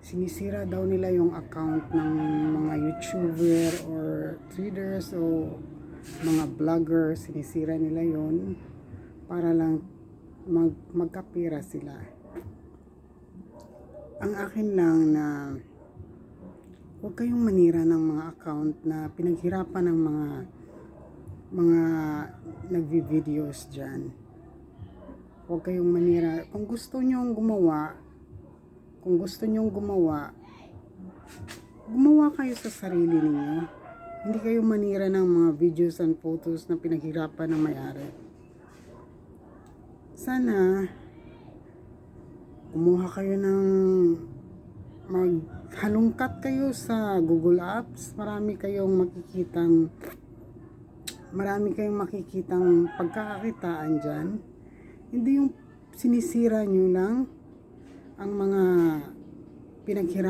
sinisira daw nila yung account ng mga YouTuber or traders o mga vlogger. Sinisira nila yon para lang magkapira sila. Ang akin lang na huwag kayong manira ng mga account na pinaghirapan ng mga nagvi-videos dyan. Huwag kayong manira. Kung gusto nyong gumawa, gumawa kayo sa sarili ninyo. Hindi kayo manira ng mga videos and photos na pinaghirapan ng may-ari. Sana kumuha kayo ng maghalungkat kayo sa Google Apps. Marami kayong makikitang pagkakakitaan dyan. Hindi yung sinisira nyo lang ang mga pinaghirapan